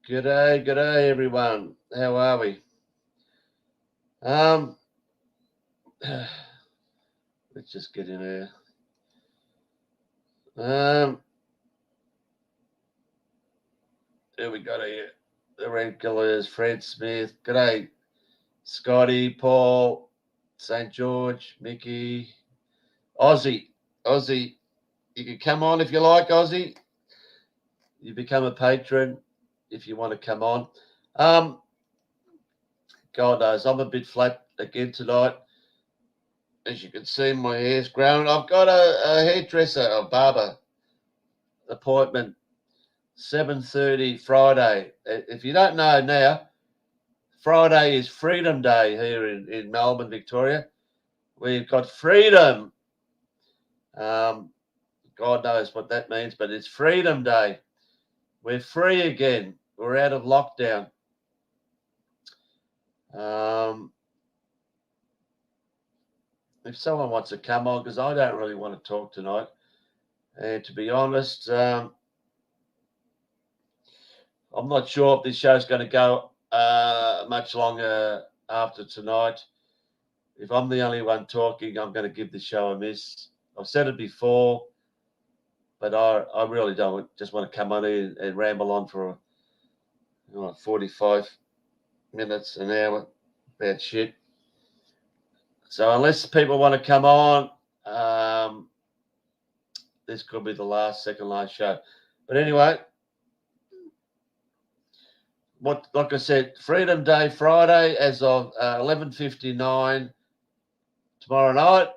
G'day, everyone. How are we? Let's just get in here. There we got here. The regulars, Fred Smith. G'day, Scotty, Paul, St. George, Mickey, Ozzy. Ozzy, you can come on if you like, Ozzy. You become a patron if you want to come on. God knows, I'm a bit flat again tonight. As you can see, my hair's growing. I've got a hairdresser, a barber appointment, 7:30 Friday. If you don't know now, Friday is Freedom Day here in Melbourne, Victoria. We've got freedom. God knows what that means, but it's Freedom Day. We're free again. We're out of lockdown. If someone wants to come on, because I don't really want to talk tonight, and to be honest, I'm not sure if this show's going to go much longer after tonight. If I'm the only one talking, I'm going to give the show a miss. I've said it before, but I really don't just want to come on here and ramble on for 45 minutes, an hour, about shit. So unless people want to come on, this could be the second last show. But anyway, like I said, Freedom Day Friday as of 11:59 tomorrow night.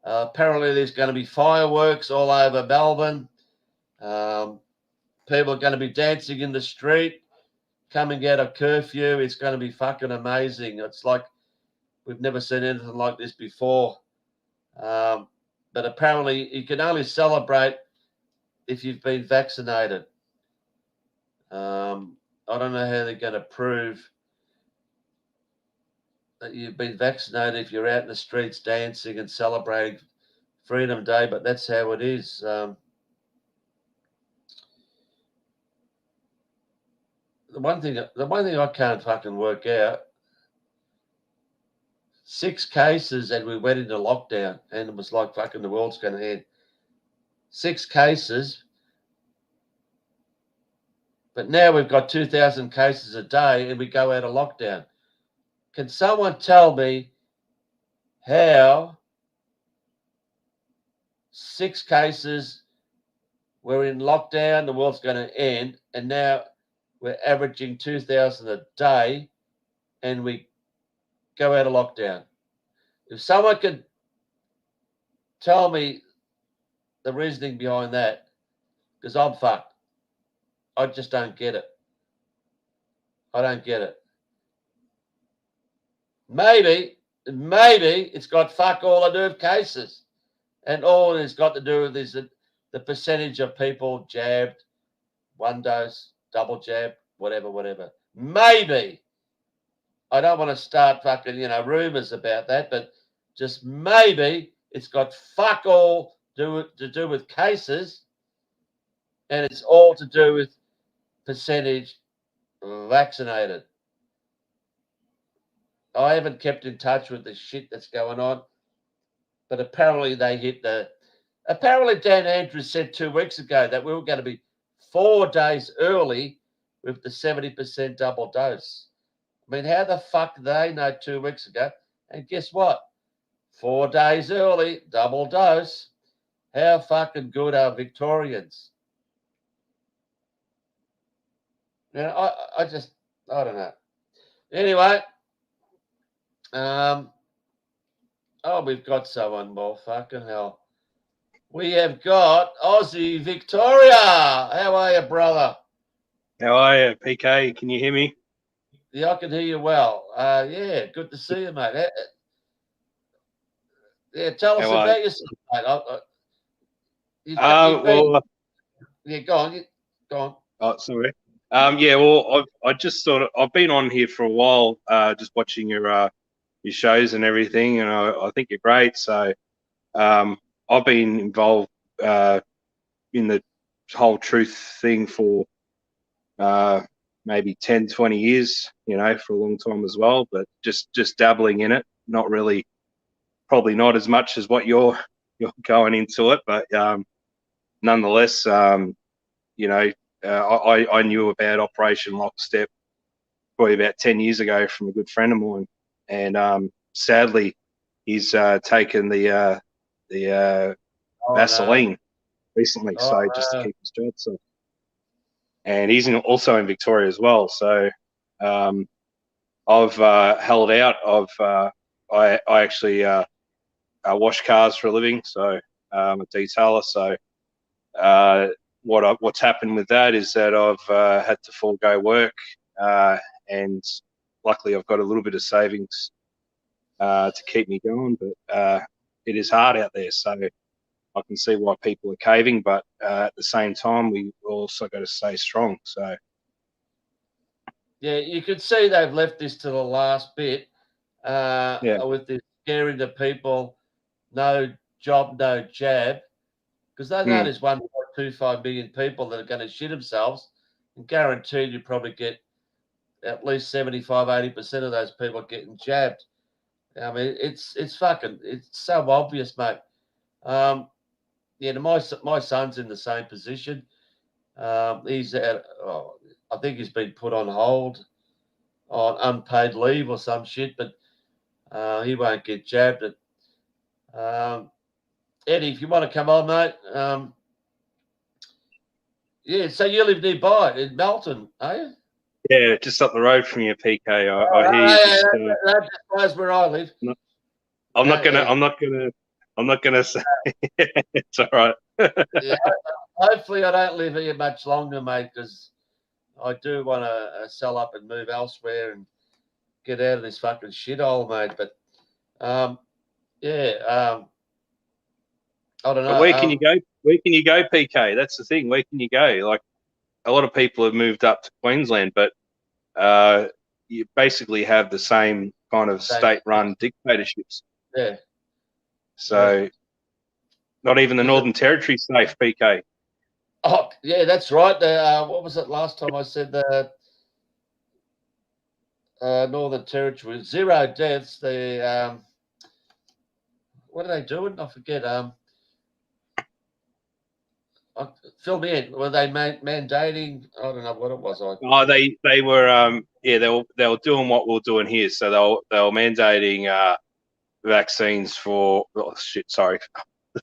Apparently there's going to be fireworks all over Melbourne. People are going to be dancing in the street, coming out of curfew. It's going to be fucking amazing. It's like we've never seen anything like this before. But apparently you can only celebrate if you've been vaccinated. I don't know how they're going to prove that you've been vaccinated if you're out in the streets dancing and celebrating Freedom Day, but that's how it is. The one thing I can't fucking work out, 6 cases and we went into lockdown and it was like fucking the world's going to end. 6 cases, but now we've got 2,000 cases a day and we go out of lockdown. Can someone tell me how 6 cases, we're in lockdown, the world's going to end, and now we're averaging 2,000 a day and we go out of lockdown? If someone could tell me the reasoning behind that, because I'm fucked. I just don't get it. I don't get it. Maybe it's got fuck all to do with cases. And all it's got to do with is the percentage of people jabbed, 1 dose, double jab, whatever. Maybe. I don't want to start fucking, rumors about that, but just maybe it's got fuck all to do with cases, and it's all to do with percentage vaccinated. I haven't kept in touch with the shit that's going on, but apparently they hit apparently Dan Andrews said 2 weeks ago that we were going to be 4 days early with the 70% double dose. I mean, how the fuck did they know 2 weeks ago? And guess what? 4 days early, double dose. How fucking good are Victorians? I don't know. Anyway, we've got someone more. Fucking hell. We have got Ozzy Victoria. How are you, brother? How are you, PK? Can you hear me? Yeah, I can hear you well. Yeah, good to see you, mate. Yeah, tell us about yourself, mate. Yeah, go on. Go on. Oh, sorry. Yeah, well, I've been on here for a while, just watching your shows and everything, and I think you're great. So, I've been involved the whole truth thing for maybe 10, 20 years, for a long time as well, but just dabbling in it, not really, probably not as much as what you're going into it, but nonetheless, I knew about Operation Lockstep probably about 10 years ago from a good friend of mine, and sadly, he's taken the Vaseline recently, so just to keep his job. So, and he's also in Victoria as well. So I've held out. I actually wash cars for a living, so I'm a detailer. So what's happened with that is that I've had to forego work, and luckily I've got a little bit of savings to keep me going. But it is hard out there, so I can see why people are caving. But at the same time, we also got to stay strong. So. Yeah, you could see they've left this to the last bit with this scaring the people, no job, no jab, because they know there's 1.25 million people that are going to shit themselves, and guaranteed you probably get at least 75, 80% of those people getting jabbed. I mean, it's so obvious, mate. My son's in the same position. He's I think he's been put on hold on unpaid leave or some shit, but he won't get jabbed. Eddie, if you want to come on, mate. Yeah, so you live nearby in Melton, are you? Yeah, just up the road from you, PK. I hear you. That just where I live. I'm not gonna say it's all right. Yeah, hopefully, I don't live here much longer, mate, because I do want to sell up and move elsewhere and get out of this fucking shithole, mate. But I don't know. But where can you go? Where can you go, PK? That's the thing. Where can you go? Like, a lot of people have moved up to Queensland, but you basically have the same kind of state-run dictatorships. Yeah. So, not even the Northern Territory safe, PK. Oh, yeah, that's right. What was it last time I said the Northern Territory? 0 deaths. What are they doing? I forget. Fill me in. Were they mandating? I don't know what it was. They were they were doing what we're doing here. So they were mandating vaccines for sorry,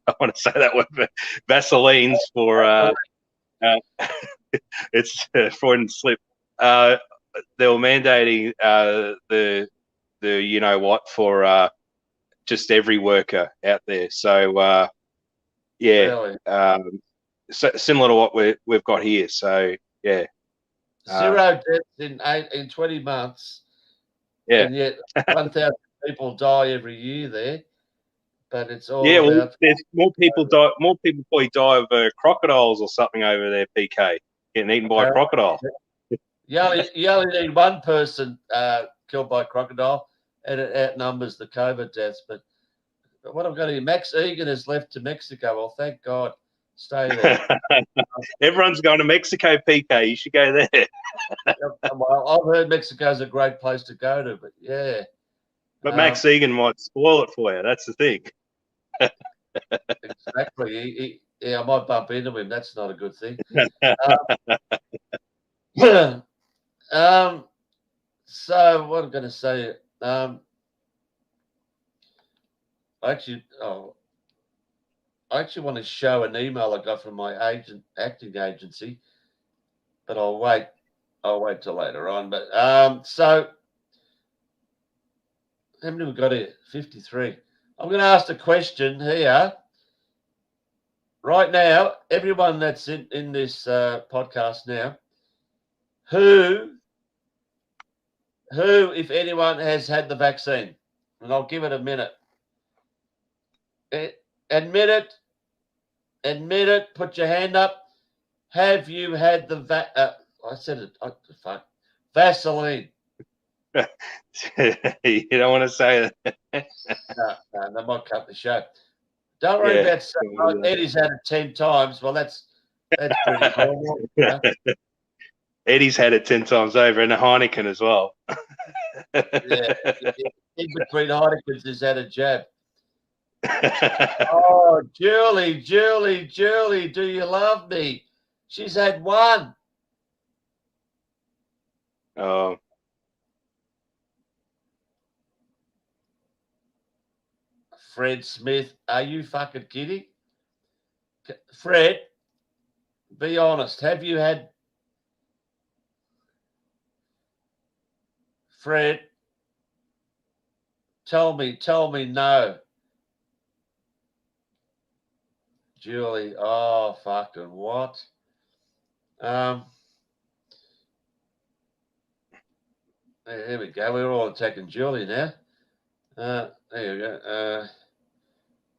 I want to say that word, but Vaselines for it's Freudian slip. They were mandating the you know what for just every worker out there. So Really? so similar to what we've got here. So yeah, 0 deaths in 20 months. Yeah, and yet 1,000 people die every year there. But it's all about. There's more people die. More people probably die of crocodiles or something over there. PK getting eaten by a crocodile. You only need one person killed by a crocodile, and it outnumbers the COVID deaths. But what I'm going to do, Max Egan has left to Mexico. Well, thank God. Stay there. Everyone's going to Mexico, PK. You should go there. Well, I've heard Mexico's a great place to go to, but yeah. But Max Egan might spoil it for you. That's the thing. Exactly. I might bump into him. That's not a good thing. So what I'm going to say, I actually want to show an email I got from my acting agency, but I'll wait till later on. But so how many we got here? 53. I'm going to ask the question here. Right now, everyone that's in this podcast now, who, if anyone, has had the vaccine? And I'll give it a minute. Admit it. Put your hand up. Have you had the I said it. Fuck. Vaseline. You don't want to say that. No, they might cut the show. Don't worry about saying Eddie's had it 10 times. Well, that's That's pretty normal. Yeah. Eddie's had it 10 times over, and a Heineken as well. Yeah. In between Heineken's has had a jab. Oh, Julie, do you love me? She's had one. Oh, Fred Smith, are you fucking kidding? Fred, be honest. Have you had Fred? Tell me no. Julie, oh fucking what? Here we go. We're all attacking Julie now. There you go.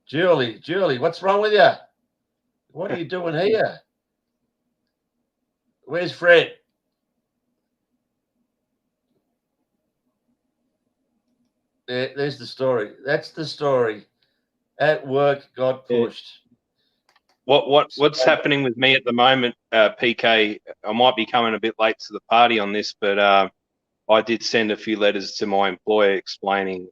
Julie, what's wrong with you? What are you doing here? Where's Fred? There's the story. That's the story. At work, got pushed. What's happening with me at the moment, PK? I might be coming a bit late to the party on this, but I did send a few letters to my employer explaining,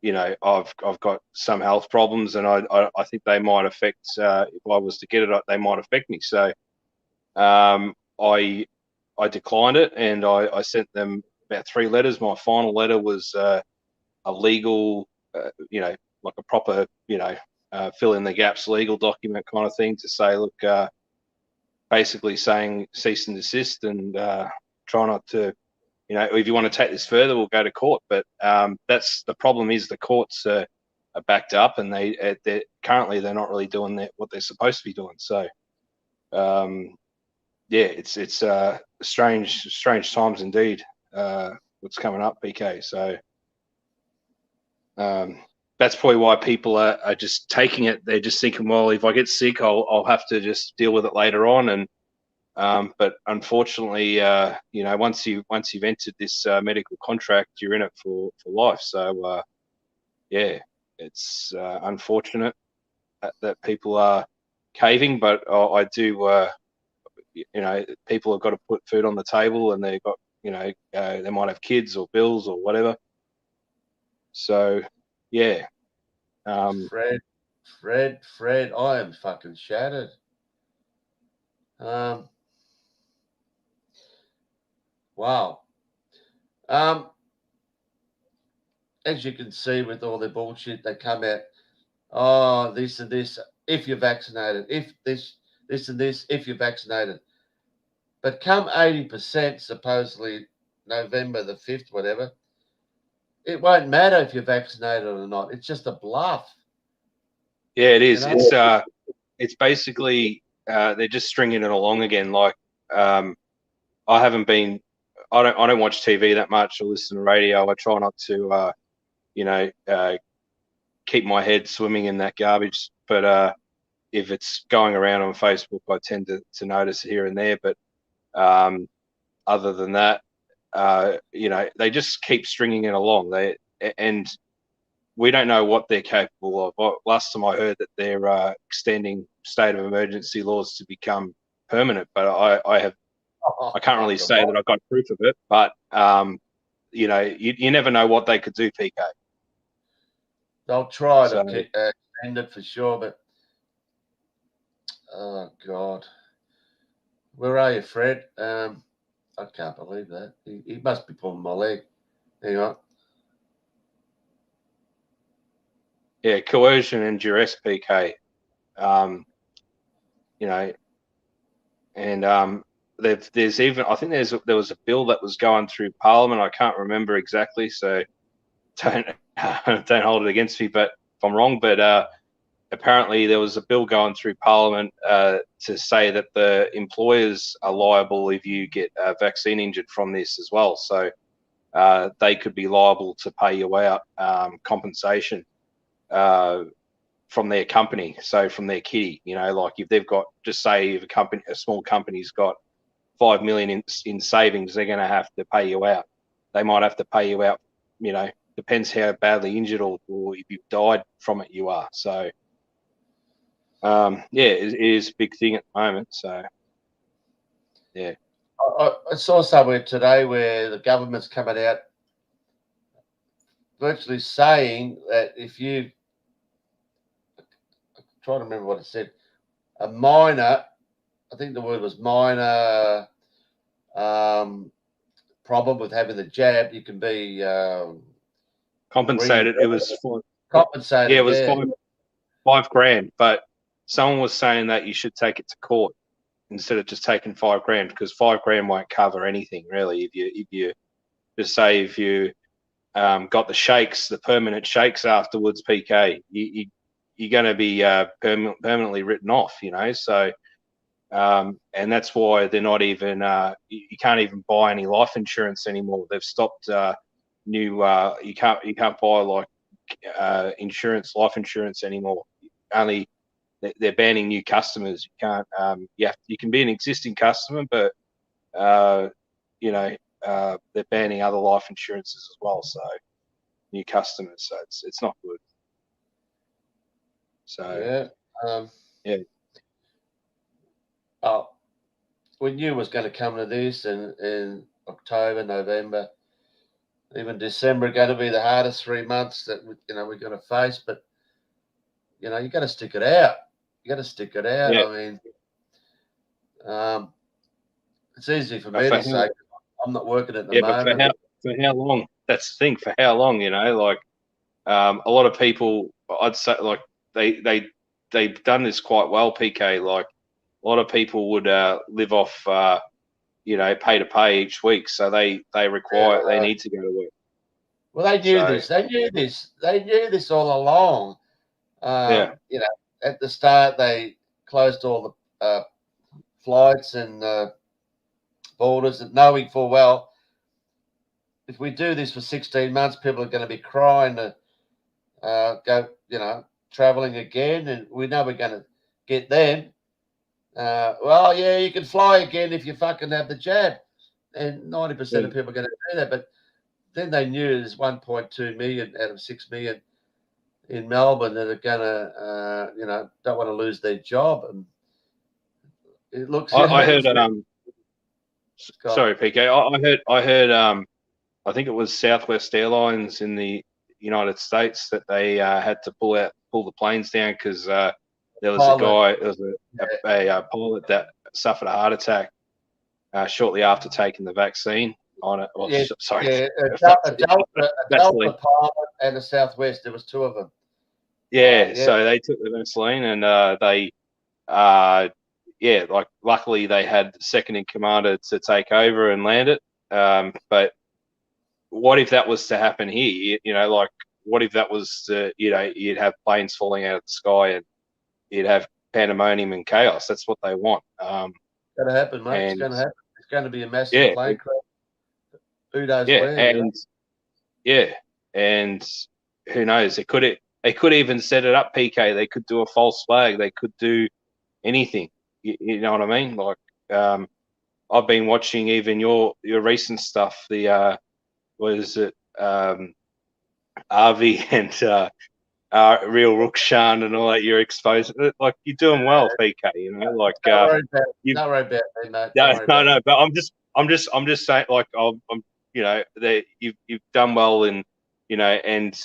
you know, I've got some health problems, and I think they might affect. If I was to get it, they might affect me. So I declined it, and I sent them about 3 letters. My final letter was a legal, you know, like a proper, you know, fill in the gaps legal document kind of thing to say, look, basically saying cease and desist, and try not to, you know, if you want to take this further, we'll go to court. But that's the problem, is the courts are backed up, and they're currently they're not really doing what they're supposed to be doing. So yeah, it's strange times indeed. What's coming up, PK? So that's probably why people are just taking it. They're just thinking, well, if I get sick, I'll have to just deal with it later on. And but unfortunately, you know, once you've entered this medical contract, you're in it for life. So yeah, it's unfortunate that people are caving, but I do. You know, people have got to put food on the table, and they've got, you know, they might have kids or bills or whatever. So yeah. Fred, I am fucking shattered. Wow. As you can see with all the bullshit, they come out, oh, this and this, if you're vaccinated, if this and this, if you're vaccinated. But come 80%, supposedly November the 5th, whatever, it won't matter if you're vaccinated or not. It's just a bluff. Yeah, it is. You know? It's basically they're just stringing it along again. Like I don't watch TV that much or listen to radio. I try not to you know, keep my head swimming in that garbage. But if it's going around on Facebook, I tend to notice it here and there. But other than that, you know, they just keep stringing it along. And we don't know what they're capable of. Last time I heard that they're extending state of emergency laws to become permanent, but I can't really say that I've got proof of it. But you know, you never know what they could do, PK. They'll try to extend it for sure, but oh God, where are you, Fred? I can't believe that. He must be pulling my leg. Hang on. Yeah, coercion and duress, PK. You know, and there's even, I think there was a bill that was going through Parliament. I can't remember exactly, so don't hold it against me. But if I'm wrong, but apparently there was a bill going through Parliament to say that the employers are liable if you get vaccine injured from this as well. So they could be liable to pay you out compensation from their company, so from their kitty. You know, like if they've got, just say if a small company's got 5 million in savings, they're going to have to pay you out. They might have to pay you out. You know, depends how badly injured or if you've died from it you are. So it is a big thing at the moment. So, yeah. I saw somewhere today where the government's coming out virtually saying that if you, I'm trying to remember what it said, a minor, I think the word was minor, problem with having the jab, you can be Compensated. It was compensated. yeah, it was Yeah, $5,000, but someone was saying that you should take it to court instead of just taking $5,000, because $5,000 won't cover anything really. If you just say if you got the shakes, the permanent shakes afterwards, PK, you're going to be permanently written off. So. And that's why they're not even. You can't even buy any life insurance anymore. They've stopped new. You can't buy like life insurance anymore. Only they're banning new customers. You can't. You can be an existing customer, but they're banning other life insurances as well. So new customers. So it's not good. So yeah. Oh, we knew it was going to come to this, in October, November, even December are going to be the hardest 3 months that we're going to face. But you got to stick it out. You got to stick it out. Yeah. I mean, it's easy for But me for to say. I'm not working at the Yeah, but moment. for how long? That's the thing. For how long? Like a lot of people, I'd say, like they've done this quite well. PK, like a lot of people would live off, pay to pay each week, so they need to go to work. Well, they knew So this. They knew this. They knew this all along. yeah, At the start they closed all the flights and borders, and knowing full well if we do this for 16 months, people are going to be crying to go, traveling again, and we know we're going to get them. Well, yeah, you can fly again if you fucking have the jab, and 90% of people are going to do that. But then they knew there's 1.2 million out of 6 million in Melbourne that are going to, don't want to lose their job, and it looks. I heard. Gone. Sorry, PK. I heard. I think it was Southwest Airlines in the United States that they had to pull the planes down because there was a pilot that suffered a heart attack shortly after taking the vaccine on it. Well, sorry, a Delta pilot and a Southwest. There was two of them. Yeah, so they took the vaccine and luckily they had second in command to take over and land it. But what if that was to happen here? What if that was to, you'd have planes falling out of the sky and you'd have pandemonium and chaos. That's what they want. It's going to happen, mate. It's going to happen. It's going to be a massive plane crash. Who knows where? And who knows? They could even set it up, PK. They could do a false flag. They could do anything. You know what I mean? Like, I've been watching even your recent stuff. The was it Avi and Real Rukshan and all that. You're exposed. Like, you're doing well, PK. Like don't worry about me, mate. No. But I'm just saying, like, I'm that you've done well, and and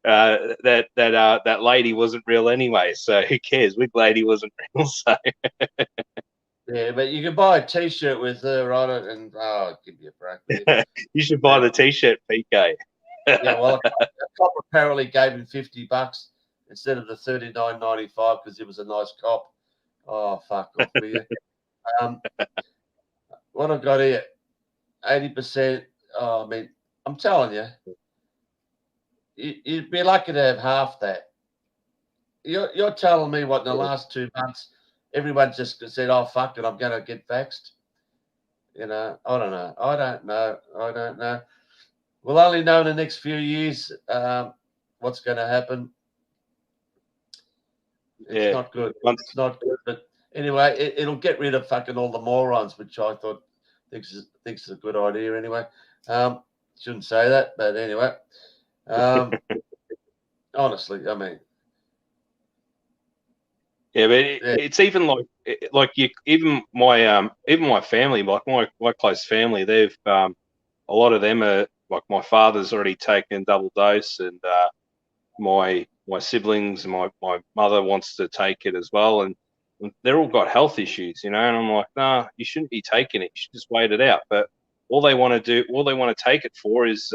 that lady wasn't real anyway, so who cares? Which lady wasn't real? So yeah, but you can buy a T-shirt with her on it, and give you a break. You should buy the T-shirt, PK. Yeah, well, a cop apparently gave him $50 instead of the $39.95 because he was a nice cop. Oh, fuck off with you. What I've got here, 80%. Oh, I mean, I'm telling you, you'd be lucky to have half that. You're telling me what in the last 2 months, everyone just said, "Oh, fuck it, I'm going to get vaxxed." I don't know. I don't know. We'll only know in the next few years what's going to happen. It's not good. It's not good. But anyway, it'll get rid of fucking all the morons, which I thought thinks is a good idea. Anyway, shouldn't say that, but anyway, honestly, I mean, Yeah, but Yeah, it's even like you, even my family, like my close family, they've a lot of them are like my father's already taken double dose, and my siblings and my mother wants to take it as well, and they're all got health issues, and I'm like, nah, you shouldn't be taking it. You should just wait it out. But all they want to take it for is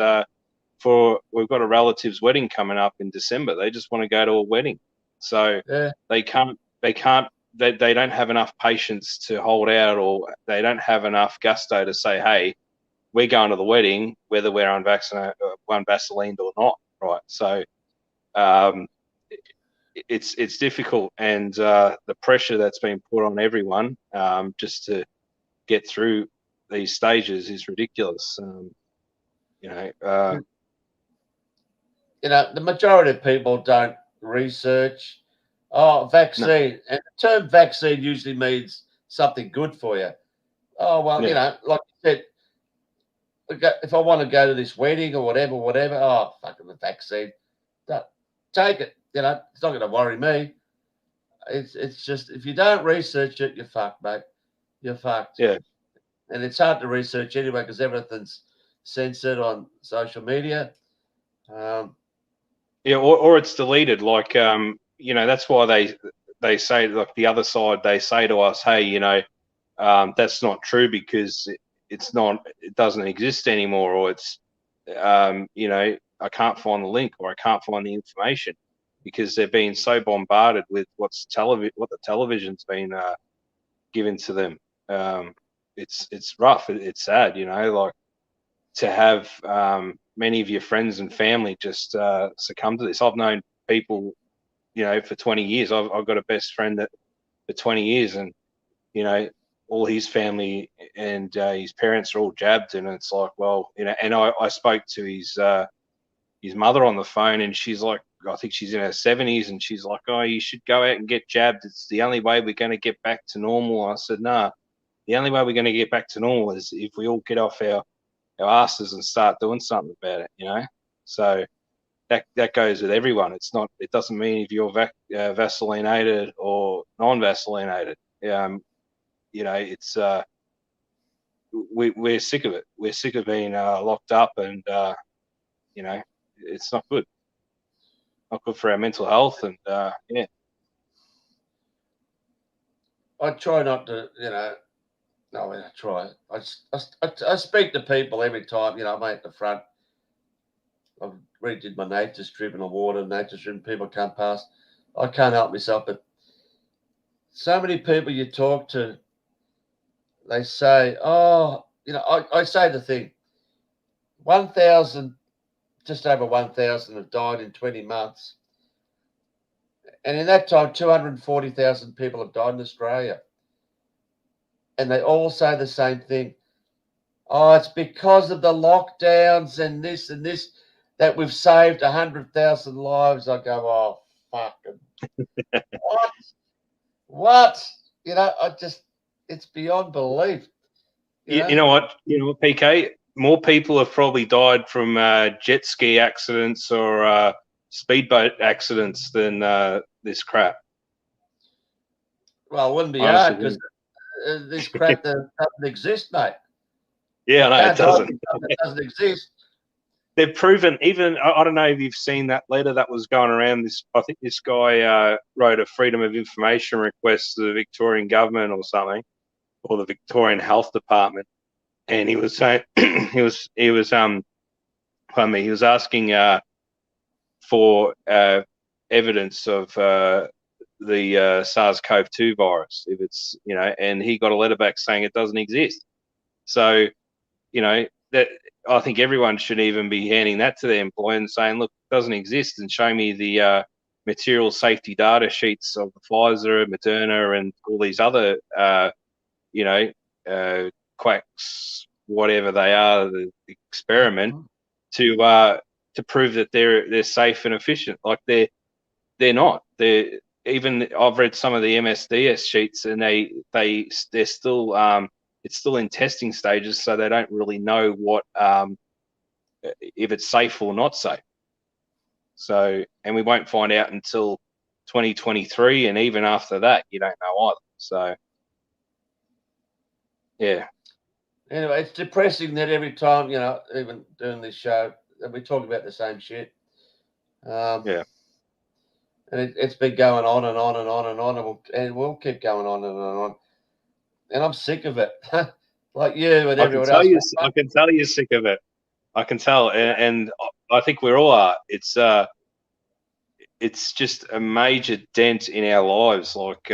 for we've got a relative's wedding coming up in December. They just want to go to a wedding, so yeah, they don't have enough patience to hold out, or they don't have enough gusto to say, hey, we're going to the wedding whether we're unvaccinated or not, right? So um, it's difficult, and the pressure that's been put on everyone just to get through these stages is ridiculous. You know, uh, the majority of people don't research. Oh, no, vaccine, and the term vaccine usually means something good for you. Oh well, yeah, like you said, if I want to go to this wedding or whatever. Oh, fucking the vaccine. Don't- Take it. It's not going to worry me. It's just if you don't research it, you're fucked, mate. You're fucked. yeah, And it's hard to research anyway because everything's censored on social media. Um, yeah, or it's deleted. Like that's why they say, like, the other side, they say to us, hey, that's not true because it doesn't exist anymore, or it's I can't find the link, or I can't find the information, because they're being so bombarded with what the television's been given to them. It's rough. It's sad, like, to have many of your friends and family just succumb to this. I've known people, for 20 years. I've got a best friend that for 20 years, and you know, all his family and his parents are all jabbed, and it's like, well, and I spoke to his mother on the phone, and she's like, I think she's in her 70s, and she's like, oh, you should go out and get jabbed. It's the only way we're going to get back to normal. I said, nah, the only way we're going to get back to normal is if we all get off our asses and start doing something about it. So that goes with everyone. It doesn't mean if you're vaccinated or non-vaccinated. It's we're sick of it. We're sick of being locked up, and it's not good. Not good for our mental health, and yeah, I try not to, no, I try. I speak to people every time, I'm at the front. I redid my nature strip and I water nature strip and people come past. I can't help myself, but so many people you talk to, they say, oh, I say the thing, 1,000, just over 1,000 have died in 20 months. And in that time, 240,000 people have died in Australia. And they all say the same thing. Oh, it's because of the lockdowns and this that we've saved 100,000 lives. I go, oh, fucking what? What? It's beyond belief. You you know, know what? PK. More people have probably died from jet ski accidents or speedboat accidents than this crap. well, it wouldn't be Honestly, hard because this crap that doesn't exist, mate. yeah, You no, it can't die doesn't. from something that doesn't exist. They've proven, even, I don't know if you've seen that letter that was going around. I think this guy wrote a freedom of information request to the Victorian government or something, or the Victorian Health Department, and he was saying pardon me, he was asking for evidence of the SARS-CoV-2 virus, if it's, and he got a letter back saying it doesn't exist. So, that, I think everyone should even be handing that to their employer and saying, look, it doesn't exist, and show me the material safety data sheets of the Pfizer, Moderna, and all these other, quacks, whatever they are, the experiment, to prove that they're safe and efficient. Like, they're not. Even I've read some of the MSDS sheets, and they're still it's still in testing stages, so they don't really know what if it's safe or not safe. So, and we won't find out until 2023, and even after that, you don't know either. So, yeah. Anyway, it's depressing that every time, even doing this show, that we talk about the same shit. Yeah. And it's been going on and on and on and on, and we'll keep going on and on. And I'm sick of it. Like you and everyone else. I can tell you're sick of it. I can tell, and I think we all are. It's just a major dent in our lives, like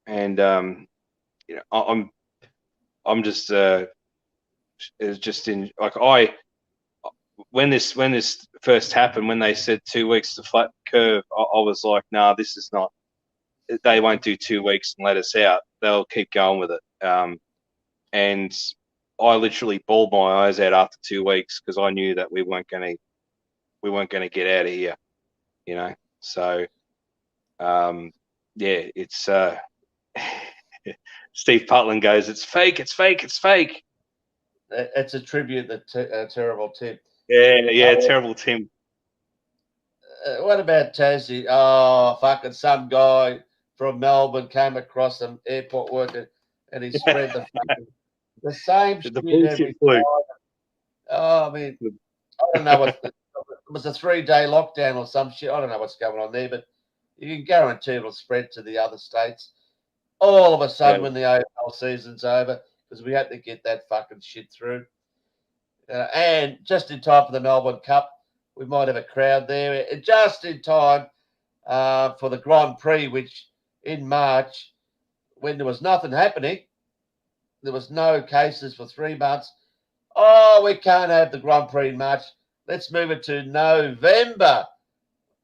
and I'm just in like when this first happened, when they said 2 weeks to flatten the curve, I was like, nah, this is not. They won't do 2 weeks and let us out. They'll keep going with it. And I literally bawled my eyes out after 2 weeks because I knew that we weren't going to get out of here, So, yeah, it's Steve Putland goes, it's fake, it's fake, it's fake. It's a tribute that terrible tip. Yeah, terrible Tim. What about Tassie? Oh, fucking some guy from Melbourne came across some airport worker and he spread the same shit every time. Oh, I mean, I don't know it was a 3-day lockdown or some shit. I don't know what's going on there, but you can guarantee it'll spread to the other states. All of a sudden, when the AFL season's over, because we had to get that fucking shit through. And just in time for the Melbourne Cup, we might have a crowd there. Just in time for the Grand Prix, which in March, when there was nothing happening, there was no cases for 3 months. Oh, we can't have the Grand Prix in March. Let's move it to November.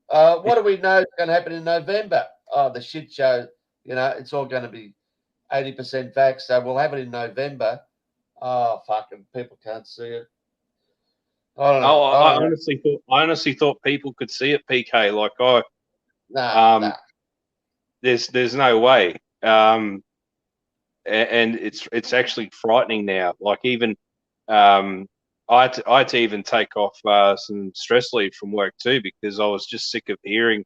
What do we know is going to happen in November? Oh, the shit show. It's all going to be 80% vax, so we'll have it in November. Oh, fucking people can't see it. I don't know. I honestly thought people could see it, PK. Like Nah. There's no way. And it's actually frightening now. Like even I had to even take off some stress leave from work too, because I was just sick of hearing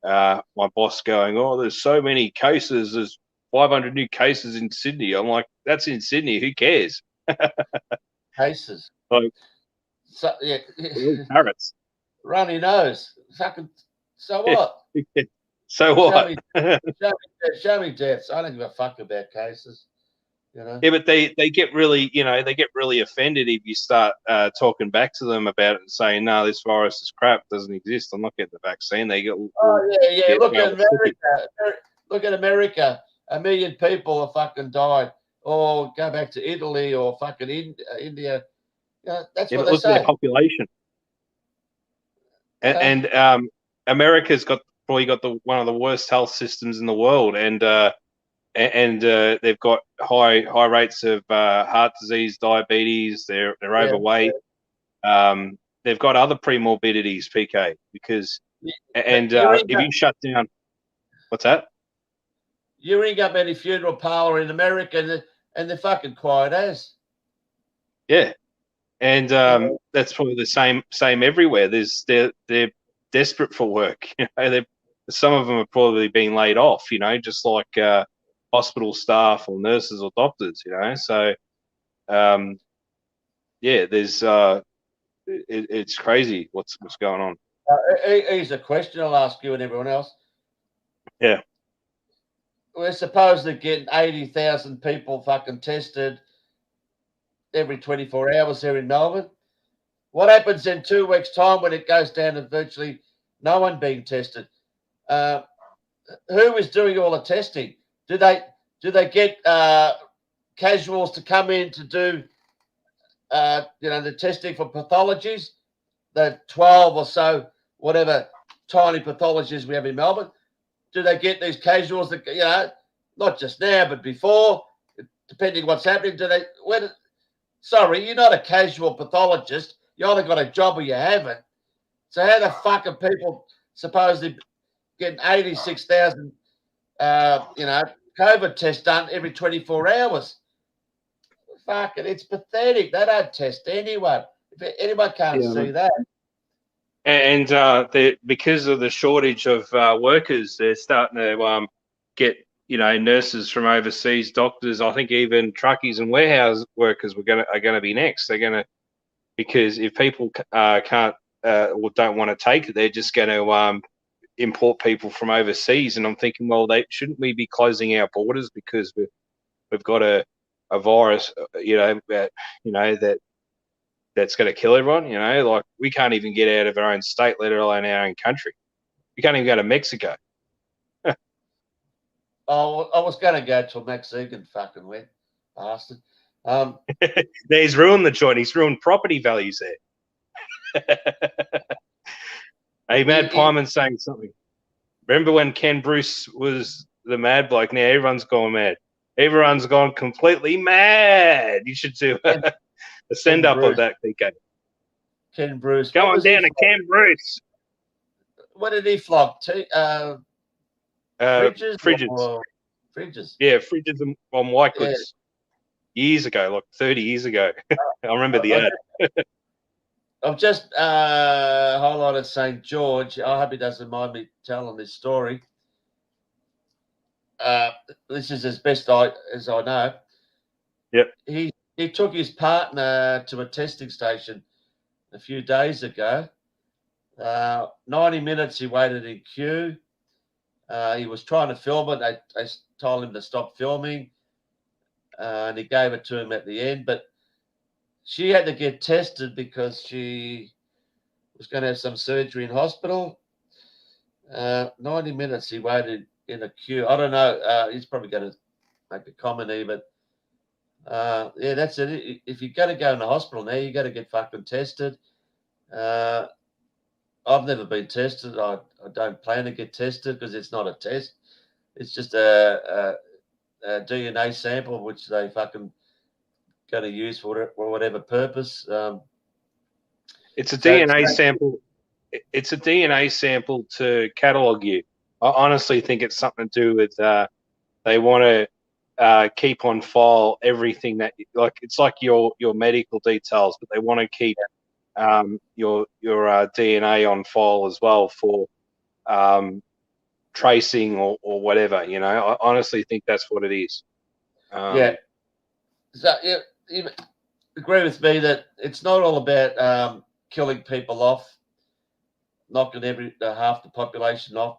my boss going, "Oh, there's so many cases. There's 500 new cases in Sydney." I'm like, "That's in Sydney. Who cares?" Cases. Like, so, yeah. Parrots. Runny nose. Fucking. So what? So what? Show me deaths. I don't give a fuck about cases. Yeah, but they get really, they get really offended if you start talking back to them about it and saying, "No, this virus is crap. Doesn't exist. I'm not getting the vaccine." They get. Oh yeah. Look at America. Look at America. 1 million people have fucking died. Or go back to Italy or fucking India. That's what they look say. At their population. And America's probably got one of the worst health systems in the world, and they've got high rates of heart disease, diabetes. They're overweight. They've got other premorbidities, PK. Because if you shut down, what's that? You ring up any funeral parlor in America, and they're fucking quiet as. Yeah, and that's probably the same everywhere. They're desperate for work. Some of them are probably being laid off. Just like hospital staff or nurses or doctors. So yeah, there's it's crazy what's going on. Here's a question I'll ask you and everyone else. Yeah. We're supposedly getting 80,000 people fucking tested every 24 hours here in Melbourne. What happens in 2 weeks' time when it goes down to virtually no one being tested? Who is doing all the testing? Do they get casuals to come in to do the testing for pathologies? The 12 or so, whatever tiny pathologies we have in Melbourne. Do they get these casuals that, not just now, but before, depending what's happening? Sorry, you're not a casual pathologist. You either got a job or you haven't. So how the fuck are people supposedly getting 86,000, COVID tests done every 24 hours? Fuck it, it's pathetic. They don't test anyone. If anyone can't see that. And because of the shortage of workers, they're starting to get nurses from overseas, doctors. I think even truckies and warehouse workers are going to be next. They're going to, because if people can't or don't want to take it, they're just going to import people from overseas. And I'm thinking, well, shouldn't we be closing our borders because we've got a virus, that's going to kill everyone. Like we can't even get out of our own state, let alone our own country. We can't even go to Mexico. Oh, I was going to go to a Mexican fucking wet bastard. He's ruined the joint. He's ruined property values there. Hey, Mad Pyman's saying something. Remember when Ken Bruce was the mad bloke? Now everyone's gone mad. Everyone's gone completely mad. You should do a send-up of that, PK. Ken Bruce. Go on down to Ken Bruce. What did he flog? Fridges? Fridges. Fridges. Yeah, fridges on white goods. Yeah. Years ago, like 30 years ago. I remember the ad. I've just highlighted St. George. I hope he doesn't mind me telling this story. This is as best as I know. Yep. He took his partner to a testing station a few days ago. 90 minutes he waited in queue. He was trying to film it. They told him to stop filming, and he gave it to him at the end. But she had to get tested because she was going to have some surgery in hospital. 90 minutes he waited in a queue. I don't know. He's probably going to make a comment here, but yeah, that's it. If you're going to go in the hospital now, you got to get fucking tested. I've never been tested. I don't plan to get tested because it's not a test. It's just a DNA sample which they fucking going to use for whatever purpose. It's a DNA sample. It's a DNA sample to catalog you. I honestly think it's something to do with they want to keep on file everything that, like, it's like your medical details, but they want to keep your DNA on file as well for tracing or whatever. I honestly think that's what it is. Yeah. So you agree with me that it's not all about killing people off, knocking half the population off.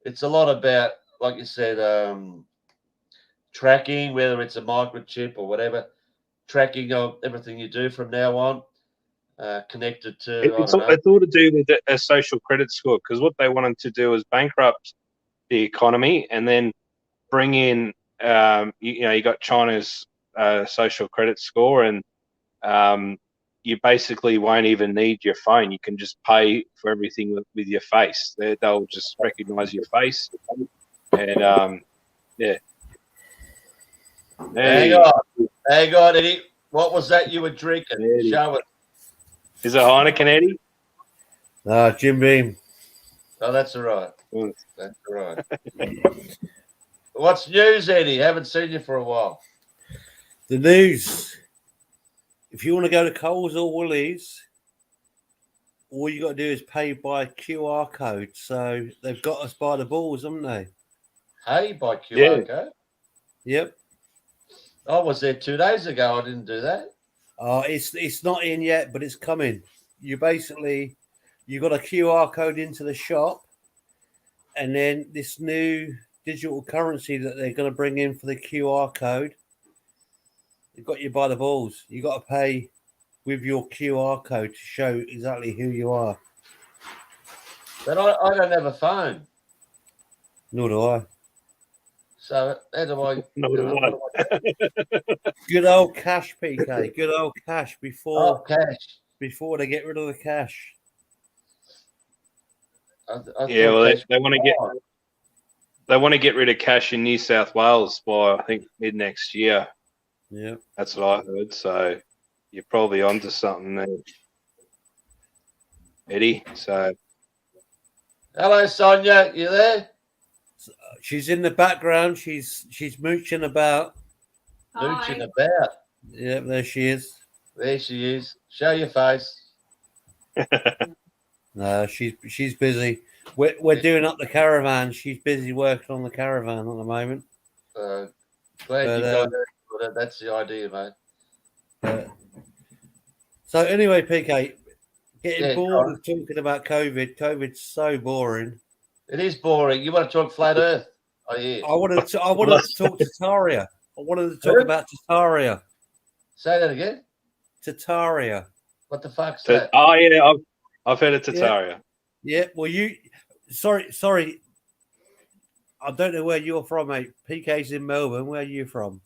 It's a lot about, like you said, tracking, whether it's a microchip or whatever, tracking of everything you do from now on, connected to, It's all to do with a social credit score, because what they wanted to do is bankrupt the economy and then bring in, you got China's social credit score, and you basically won't even need your phone. You can just pay for everything with your face. They'll just recognize your face. And, yeah. Hey. Hang on, Eddie. What was that you were drinking? Eddie. Show it. Is it Heineken, Eddie? Jim Beam. Oh, that's all right. That's all right. What's news, Eddie? Haven't seen you for a while. The news. If you want to go to Coles or Woolies, all you got to do is pay by QR code. So they've got us by the balls, haven't they? Hey, by QR code? Yep. I was there 2 days ago. I didn't do that. It's not in yet, but it's coming. You got a QR code into the shop, and then this new digital currency that they're going to bring in for the QR code, they've got you by the balls. You got to pay with your QR code to show exactly who you are. But I don't have a phone. Nor do I. So how do I? Good old cash, PK. Good old cash before they get rid of the cash. They want to get rid of cash in New South Wales by, I think, mid next year. Yeah, that's what I heard. So you're probably onto something there, Eddie. So, hello, Sonia. You there? She's in the background. She's mooching about. Mooching about. Yeah, there she is. There she is. Show your face. No, she's busy. We're doing up the caravan. She's busy working on the caravan at the moment. Glad you got it. That's the idea, mate. So anyway, PK, getting Yeah, bored of talking about COVID. COVID's so boring. it is boring. You want to talk flat Earth? Oh yeah. I wanted to talk Tartaria. I wanted to talk about Tartaria. Say that again. Tartaria. What the fuck's that? Oh yeah, I've heard of Tartaria. Yeah. Well, sorry. I don't know where you're from, mate. PK's in Melbourne. Where are you from?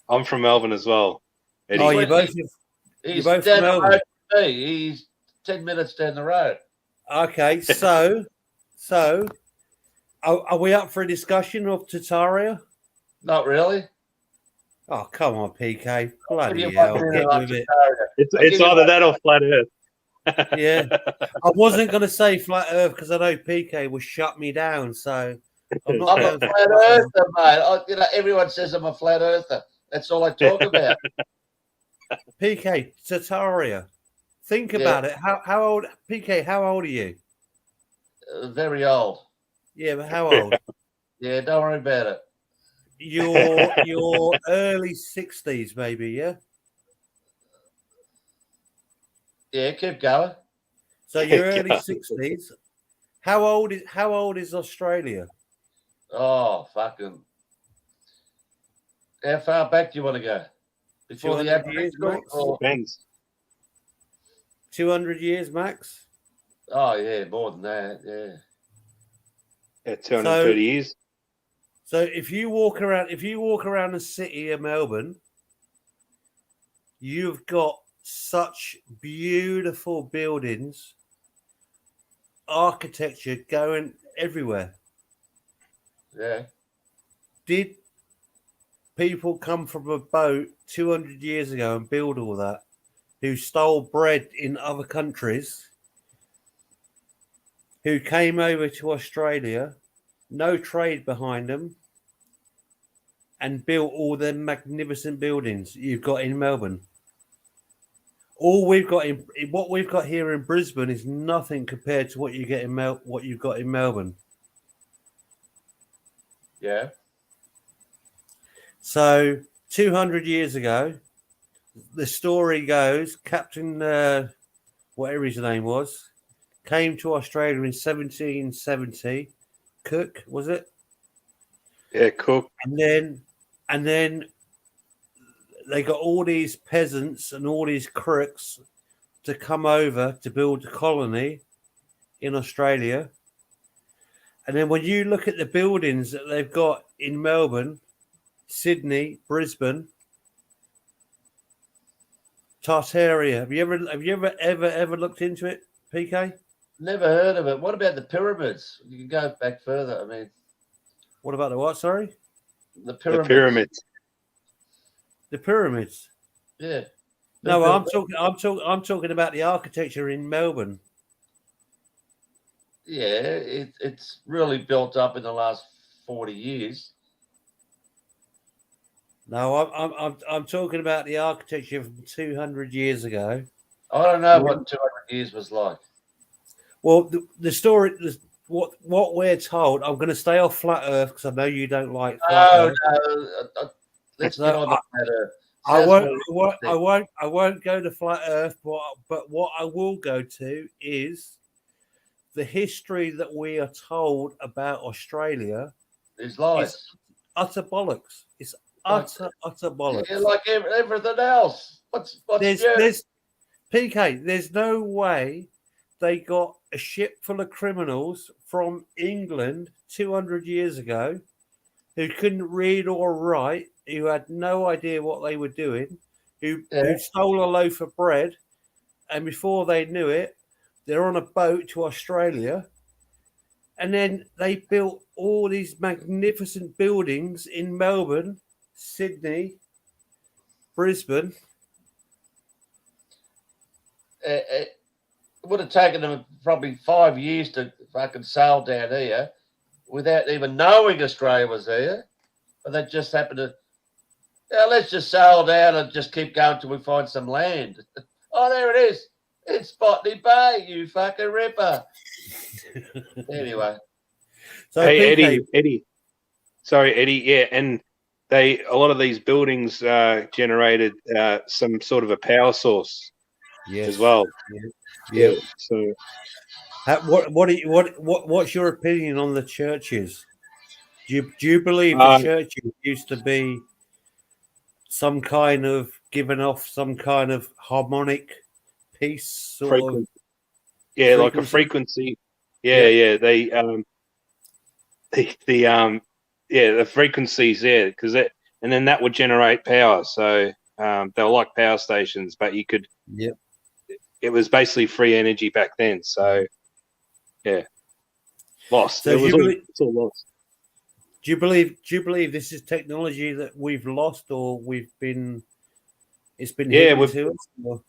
I'm from Melbourne as well. Eddie. Oh, you're both from Melbourne. He's 10 minutes down the road. Okay, so are we up for a discussion of Tartaria? Not really. Oh, come on, PK. Bloody hell. Get with it. It's either that or flat Earth. Yeah. I wasn't going to say flat Earth because I know PK will shut me down. So I'm a flat earther, mate. Everyone says I'm a flat earther. That's all I talk about. PK, Tartaria. Think about it. How old, PK, how old are you? Very old. Yeah, but how old? Yeah, don't worry about it. Your early 60s, maybe, yeah? Yeah, keep going. So your early 60s. How old is Australia? Oh, fucking. How far back do you want to go? Before the Aboriginal? Depends. 200 years max? Oh, yeah, more than that, yeah. Yeah, 230 years. So if you walk around the city of Melbourne, you've got such beautiful buildings, architecture going everywhere. Yeah. Did people come from a boat 200 years ago and build all that, who stole bread in other countries, who came over to Australia, no trade behind them, and built all the magnificent buildings you've got in Melbourne? All we've got what we've got here in Brisbane is nothing compared to what you get in what you've got in Melbourne. Yeah. So 200 years ago, the story goes, Captain whatever his name was, came to Australia in 1770. Kirk, was it? Yeah, Cook. And then they got all these peasants and all these crooks to come over to build a colony in Australia. And then when you look at the buildings that they've got in Melbourne, Sydney, Brisbane, Tartaria, have you ever looked into it, PK? Never heard of it. What about the pyramids? You can go back further. I mean, what about the what? Sorry, the pyramids. The pyramids. Yeah. No, I'm talking about the architecture in Melbourne. Yeah, it's really built up in the last 40 years. No, I'm talking about the architecture from 200 years ago. I don't know what 200 years was like. Well, the story, what we're told. I'm going to stay off flat Earth because I know you don't like flat Earth. No. Let's get on the flat Earth. I won't go to flat Earth, but what I will go to is the history that we are told about Australia is lies. Utter bollocks. It's utter bollocks. Yeah, like everything else. What's there's PK, there's no way they got a ship full of criminals from England 200 years ago who couldn't read or write, who had no idea what they were doing, who stole a loaf of bread, and before they knew it, they're on a boat to Australia, and then they built all these magnificent buildings in Melbourne, Sydney, Brisbane. It would have taken them probably 5 years to fucking sail down here without even knowing Australia was there. But they just happened to, let's just sail down and just keep going till we find some land. Oh, there it is. It's Botany Bay, you fucking ripper. Anyway. So Hey, PK, Eddie. Sorry, Eddie. Yeah, and a lot of these buildings generated some sort of a power source yes, as well. yeah. So What's your opinion on the churches? Do you believe the uh, churches used to be some kind of giving off some kind of harmonic piece sort of frequency, yeah, like a frequency? frequency. Yeah, Yep. yeah. The frequencies, yeah, because and then that would generate power. So they were like power stations, but you could. Yep. It was basically free energy back then. So yeah, lost. So It's all lost. do you believe this is technology that we've lost or it's been Yeah, hidden to us? Or?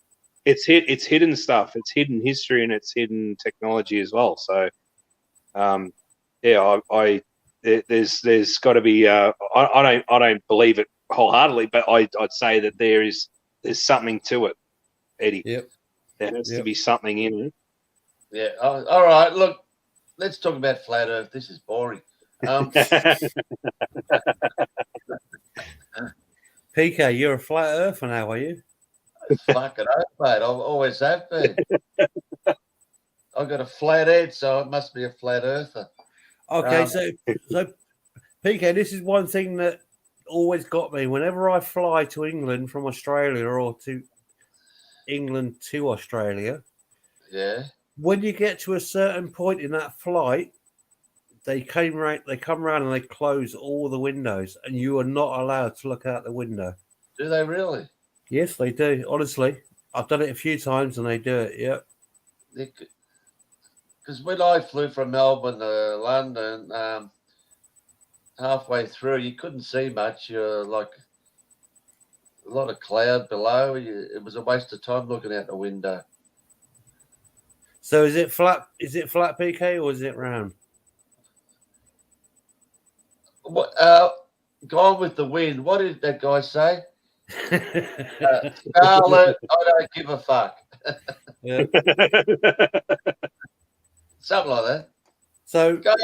it's hidden stuff. It's hidden history and it's hidden technology as well. So yeah, there's got to be. I don't believe it wholeheartedly, but I'd say that there's something to it, Eddie. Yep. There has to be something in it. Yeah. All right. Look, let's talk about flat Earth. This is boring. PK, you're a flat earther now, are you? Fucking oath, mate. I always have been. I've got a flat head, so it must be a flat earther. Okay, so PK, this is one thing that always got me. Whenever I fly to England from Australia or to England to Australia, Yeah. when you get to a certain point in that flight, they come around and they close all the windows, and you are not allowed to look out the window. Do they really? Yes, they do. Honestly, I've done it a few times, and they do it. Yep. Because when I flew from Melbourne to London, halfway through, you couldn't see much. You're like a lot of cloud below. It was a waste of time looking out the window. So is it flat? Is it flat, PK, or is it round? What? Gone with the wind. What did that guy say? Scarlet, I don't give a fuck. Yeah. Something like that. So, God,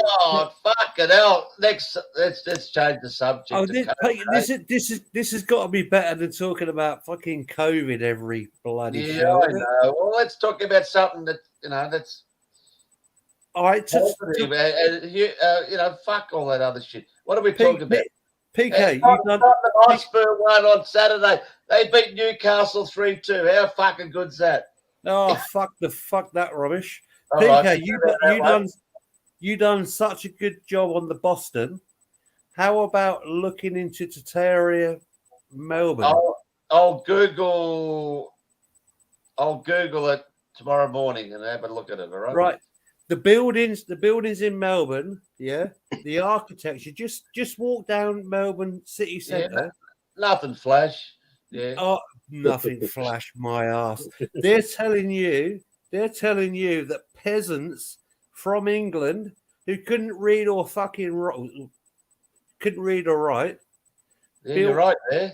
fucking hell! Next, let's change the subject. oh, to this has got to be better than talking about fucking COVID every bloody yeah, show. I know. Well, let's talk about something that that's All right, positive. Fuck all that other shit. What are we talking about? PK, you've done the Hotspur one on Saturday. They beat Newcastle 3-2. How fucking good's that? Oh, fuck that rubbish. All PK, right, you done such a good job on the Boston. How about looking into Tartar, Melbourne? I'll Google it tomorrow morning and have a look at it. All right. Right. The buildings in Melbourne, yeah. The architecture. Just walk down Melbourne city centre. Yeah, nothing flash. Yeah. Oh, nothing flash my ass. They're telling you that peasants from England who couldn't read or write. Yeah, you're right there.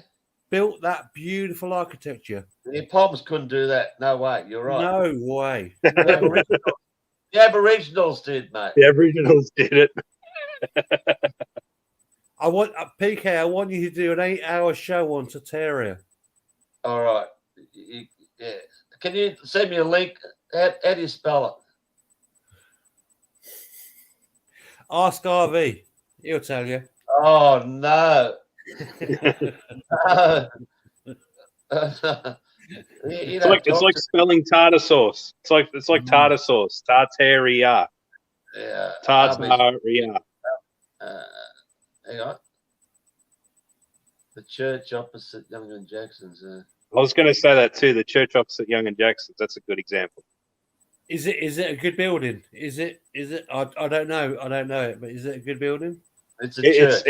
Built that beautiful architecture. The Poms couldn't do that. No way. You're right. No way. The Aboriginals did, mate. The Aboriginals did it. I want PK. I want you to do an 8-hour show on Tartar. All right. Yeah. Can you send me a link? How do you spell it? Ask RV. He'll tell you. Oh no. It's like spelling tartar sauce. It's like tartar sauce. Tartaria. Yeah. Tartaria. Hang on. The church opposite Young and Jackson's. I was going to say that too. The church opposite Young and Jackson's. That's a good example. Is it a good building? Is it? I don't know. I don't know it, but is it a good building? It's a church.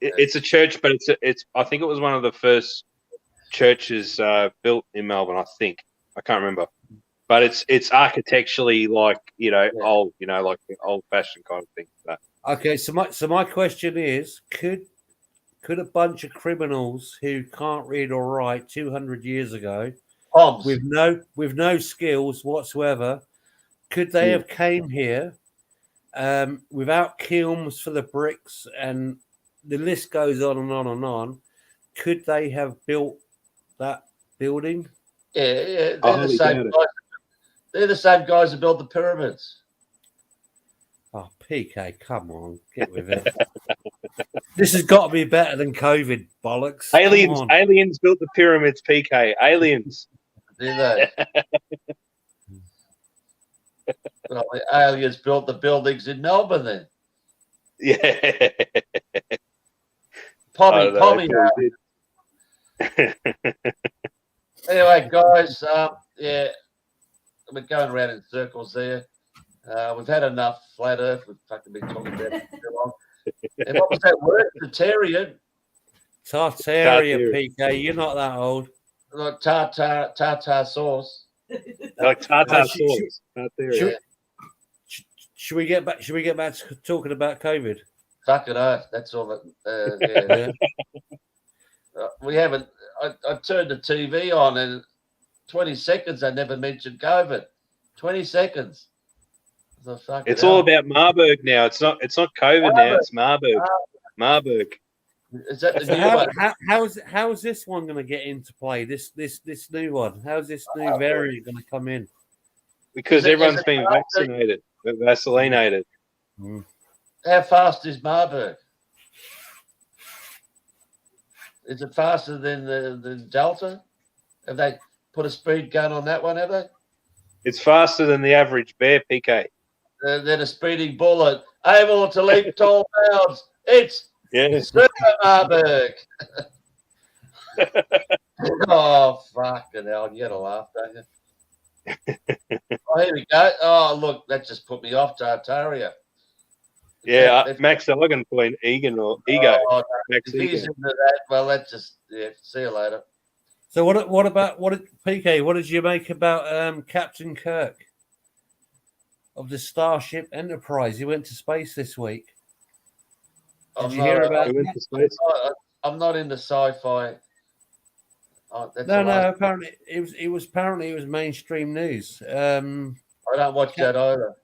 It's a church, but it's. I think it was one of the first churches built in Melbourne. I think I can't remember, but it's architecturally like old, like the old fashioned kind of thing. So. Okay, so my question is, could a bunch of criminals who can't read or write 200 years ago Bombs. with no skills whatsoever. Could they have came here without kilns for the bricks, and the list goes on and on and on? Could they have built that building? Yeah. They're the same guys. They're the same guys who built the pyramids. Oh, PK, come on, get with it. This has got to be better than COVID, bollocks. Aliens built the pyramids, PK. Aliens. Did they? Well, the aliens built the buildings in Melbourne then. Yeah. Pommy. Anyway, guys, yeah, we're going around in circles there. We've had enough flat Earth. We've fucking been talking about it for too long. And what was that word? Tartarian? Tartaria, PK. You're not that old. Like tartar sauce. Like tartar sauce. Should we get back to talking about COVID? Fucking earth. That's all that. Yeah. We haven't. I turned the TV on and 20 seconds. I never mentioned COVID. 20 seconds. It's all about Marburg now. It's not COVID now. It's Marburg. Marburg. Is that the new one? How is this one going to get into play? This new one. How's this new variant going to come in? Because everyone's been vaccinated, vaccinated. How fast is Marburg? Is it faster than the Delta? Have they put a speed gun on that one? Have they? It's faster than the average bear, PK. Then a speeding bullet, able to leap tall bounds. It's Super Marburg. Oh, fucking hell. You got to laugh, don't you? Oh, here we go. Oh, look, that just put me off, Tartaria. Yeah, Max Elegant point, Egan or Ego. Oh, no, Max if he's into that, well, let's just, see you later. So what about PK, what did you make about Captain Kirk of the Starship Enterprise? He went to space this week. Did you hear about that? I'm not into sci-fi. No. Apparently, it was mainstream news. I don't watch that either.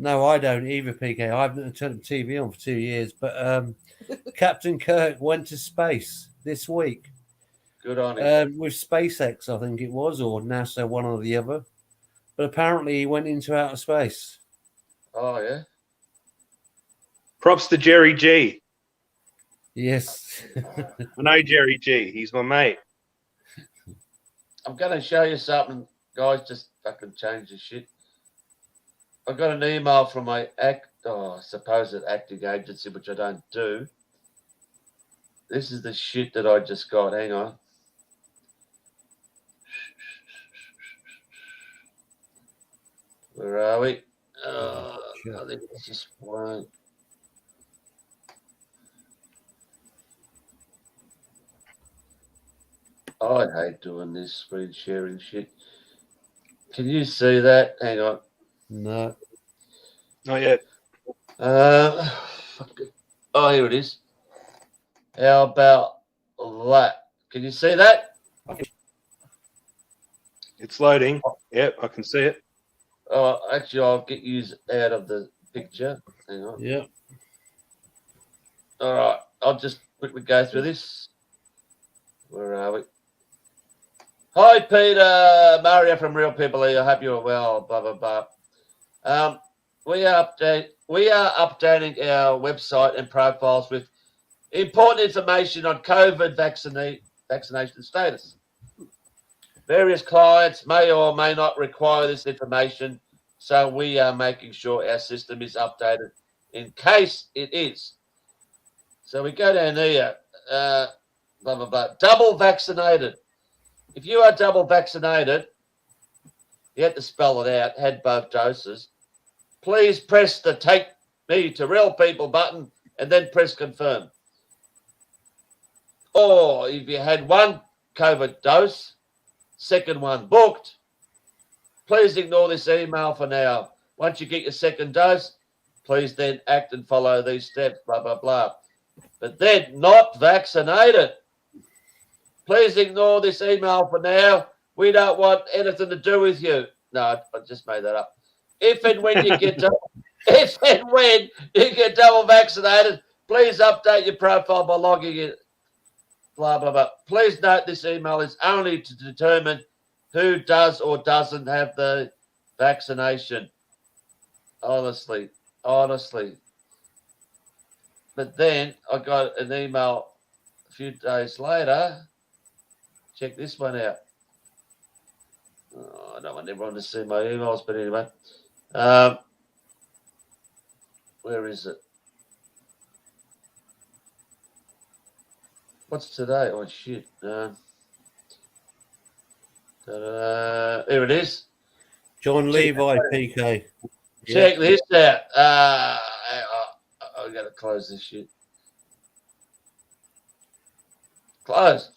No, I don't either, PK. I haven't turned the TV on for 2 years. But Captain Kirk went to space this week. Good on him. With SpaceX, I think it was, or NASA, one or the other. But apparently, he went into outer space. Oh yeah. Props to Jerry G. Yes. I know Jerry G. He's my mate. I'm going to show you something, guys. Just fucking change the shit. I got an email from my supposed acting agency, which I don't do. This is the shit that I just got. Hang on. Where are we? I think it's just one. I hate doing this screen sharing shit. Can you see that? Hang on. No. Not yet. Oh, here it is. How about that? Can you see that? It's loading. Yep, I can see it. Oh, actually, I'll get you out of the picture. Hang on. Yeah. All right. I'll just quickly go through this. Where are we? Hi, Peter. Mario from Real People here. I hope you're well. Blah, blah, blah. We are updating our website and profiles with important information on COVID vaccination status. Various clients may or may not require this information, so we are making sure our system is updated in case it is. So we go down here, blah, blah, blah. Double vaccinated. If you are double vaccinated, you have to spell it out, had both doses. Please press the Take Me to Real People button and then press confirm. Or if you had one COVID dose, second one booked, please ignore this email for now. Once you get your second dose, please then act and follow these steps, blah, blah, blah. But then not vaccinated. Please ignore this email for now. We don't want anything to do with you. No, I just made that up. If and when you get double vaccinated, please update your profile by logging in. Blah, blah, blah. Please note this email is only to determine who does or doesn't have the vaccination. Honestly. But then I got an email a few days later. Check this one out. Oh, I don't want everyone to see my emails, but anyway. Where is it? What's today? Oh, shit. Here it is. John Levi, PK. Check this out. I've got to close this shit. Close.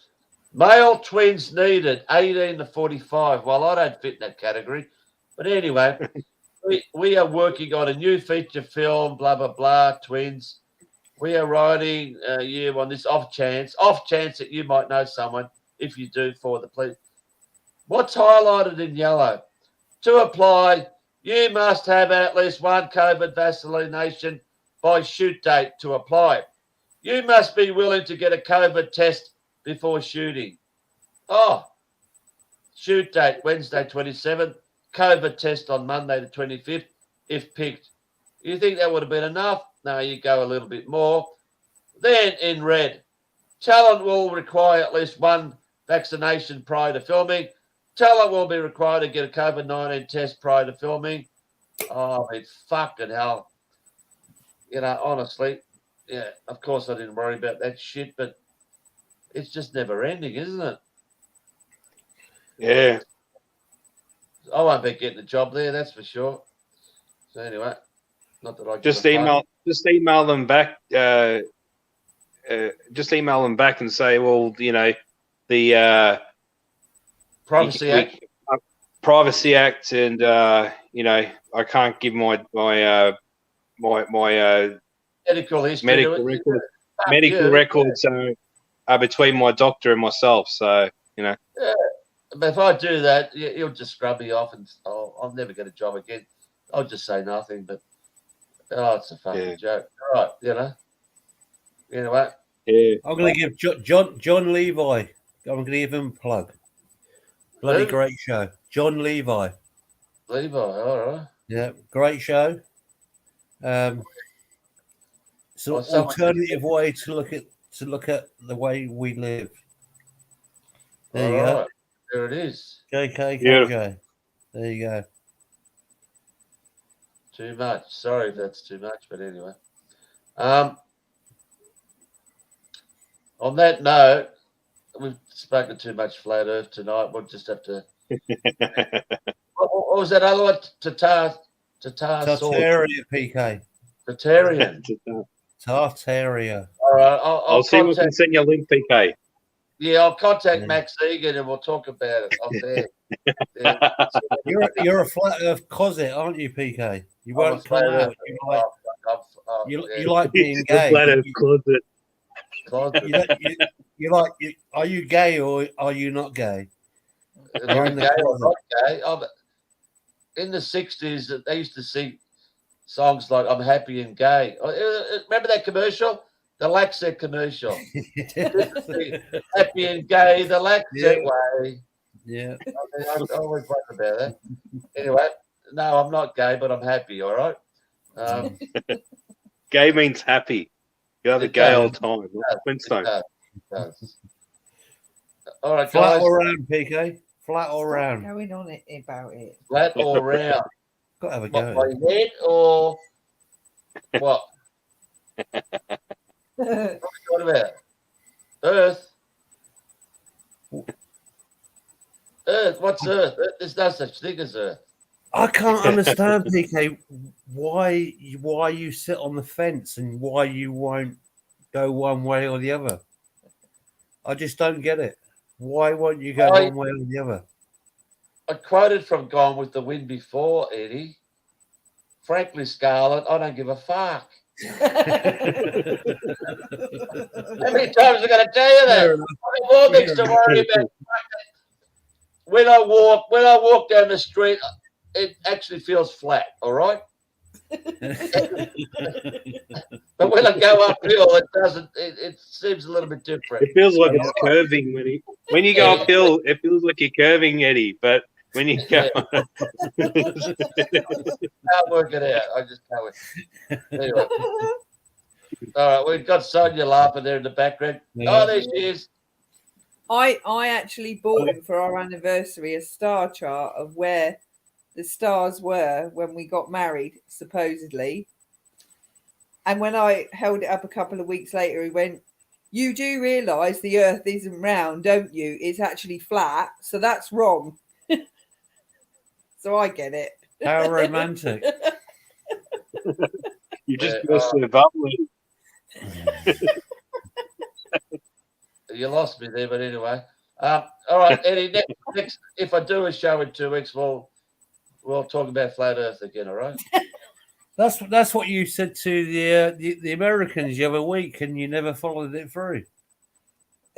Male twins needed, 18 to 45. Well, I don't fit in that category. But anyway, we are working on a new feature film, blah, blah, blah, twins. We are writing you on this off chance that you might know someone. If you do, for the please. What's highlighted in yellow? To apply, you must have at least one COVID vaccination by shoot date to apply. You must be willing to get a COVID test before shooting. Oh, shoot date Wednesday 27th, COVID test on Monday the 25th, if picked. You think that would have been enough? No, you go a little bit more. Then in red, talent will require at least one vaccination prior to filming. Talent will be required to get a COVID-19 test prior to filming. Oh, I mean, fucking hell. You know, honestly, yeah, of course I didn't worry about that shit, but it's just never ending, isn't it? Yeah. I won't be getting a job there, that's for sure. So anyway, not that I Just email them back. Just email them back and say, well, you know, the Privacy Act. Privacy Act, and you know, I can't give my medical history. Medical records are between my doctor and myself. So you know. Yeah. But if I do that, he'll just scrub me off, and I'll never get a job again. I'll just say nothing. But it's a fucking joke. All right, you know. Anyway. Yeah. I'm going to give John Levi. I'm going to give him a plug. Bloody great show. John Levi. Levi, all right. Yeah, great show. It's an alternative way to look at the way we live. There you go. There it is. KKKJ. There you go. Too much. Sorry if that's too much, but anyway. On that note, we've spoken too much flat earth tonight. We'll just have to. What was that other one? Tartaria, PK. Tartaria. All right. I'll see if we can send you a link, PK. Yeah, I'll contact Max Egan and we'll talk about it off there. You're a flat earth cosset, aren't you, PK? You won't come out. You like being gay. Flat earth closet. Are you gay or are you not gay? I'm gay or not gay. In the 60s, they used to sing songs like I'm happy and gay. Remember that commercial? The Laxet commercial. Happy and gay, the Laxet way. Yeah. I always wonder about that. Anyway, no, I'm not gay, but I'm happy, all right? Gay means happy. You have a gay old time. Flintstone. It does. All right, Flat guys. or round, PK? Flat or round? Going on about it. Flat or round? Got to have a go. My head or what? What about Earth? Earth? What's Earth? There's no such thing as Earth. I can't understand, PK, why you sit on the fence and why you won't go one way or the other. I just don't get it. Why won't you go one way or the other? I quoted from Gone with the Wind before, Eddie. Frankly, Scarlett, I don't give a fuck. How many times am I going to tell you that? I've got more things to worry about. when I walk down the street, it actually feels flat. All right. But when I go uphill, it doesn't. It seems a little bit different. It feels like it's curving when you go uphill. It feels like you're curving, Eddie. But when you go, Can't work it out. I just can't work. Anyway. All right, we've got Sonia laughing there in the background. Yeah. Oh, there she is. I actually bought him for our anniversary a star chart of where the stars were when we got married, supposedly. And when I held it up a couple of weeks later, he went, "You do realise the Earth isn't round, don't you? It's actually flat, so that's wrong." So I get it. How romantic. you just burst so bubbly. You lost me there, but anyway. All right, Eddie. Next, if I do a show in 2 weeks, we'll talk about flat Earth again. All right. That's what you said to the Americans the other week, and you never followed it through.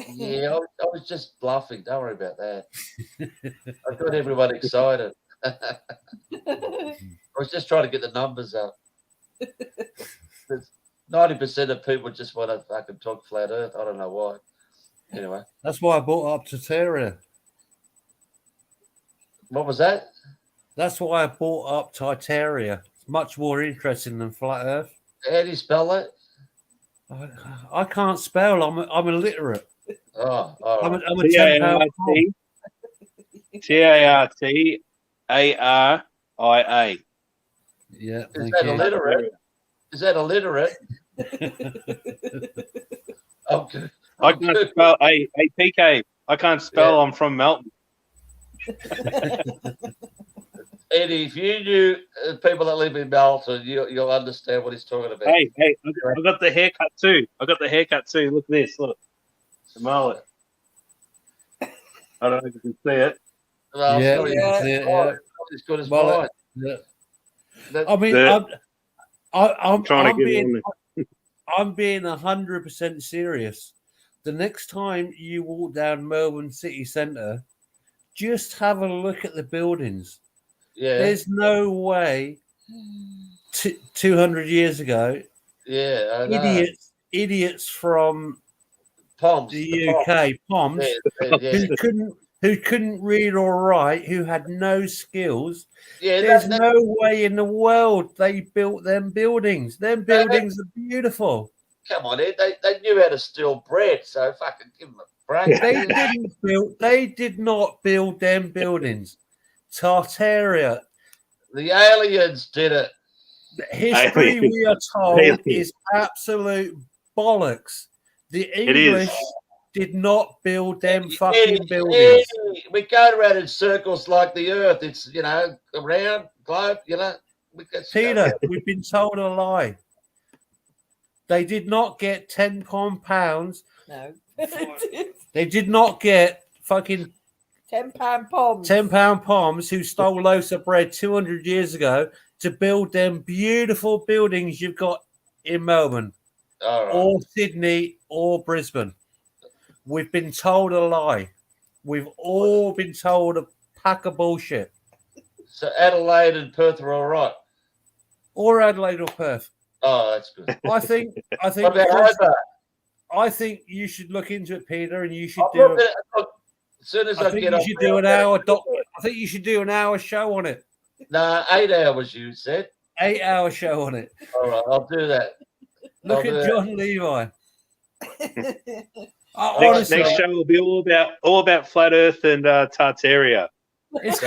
Yeah, I was just bluffing. Don't worry about that. I got everyone excited. I was just trying to get the numbers up. 90% of people just want to fucking talk flat Earth. I don't know why. Anyway, That's why I brought up Tartaria. what was that? That's why I brought up Tartaria. It's much more interesting than flat Earth. How do you spell that? I can't spell. I'm illiterate. Oh, all right. I'm a 10 pound. Tartaria. Yeah. Is that illiterate? Is that illiterate? Okay. I can't spell. Hey, PK. I can't spell. Yeah. I'm from Melbourne. Eddie, if you knew people that live in Melbourne, you'll understand what he's talking about. Hey, I got the haircut too. Look at this. Look, the mullet. I don't know if you can see it. Well, Yeah, it's yeah, yeah. as good as Well, mine. Yeah. I mean, I'm trying to get on there. I'm being 100% serious. The next time you walk down Melbourne city centre, just have a look at the buildings. Yeah. There's no way 200 years ago, Yeah, I know. idiots from Poms, the UK, Poms, Yeah. who couldn't read or write, who had no skills. Yeah, There's no way in the world they built them buildings. Them buildings are beautiful. Come on, Ed. They knew how to steal bread, so fucking give them a break. They did not build them buildings. Tartaria. The aliens did it. The history we are told is absolute bollocks. The English did not build them fucking buildings. We go around in circles like the Earth. It's, a round globe, Peter, we've been told a lie. They did not get 10 pounds. No. They did not get fucking 10 pound poms. 10 pound poms who stole loaves of bread 200 years ago to build them beautiful buildings you've got in Melbourne, or Sydney, or Brisbane. We've been told a lie. We've all been told a pack of bullshit. So Adelaide and Perth are all right. Or Adelaide or Perth. Oh, that's good. I think. What about Hobart? I think you should look into it, Peter, and you should as soon as I think you should do an hour. I think you should do an hour show on it. No, 8 hours. You said 8-hour show on it. All right, I'll do that. Look at John Levi. Next show will be all about flat Earth and Tartaria. It's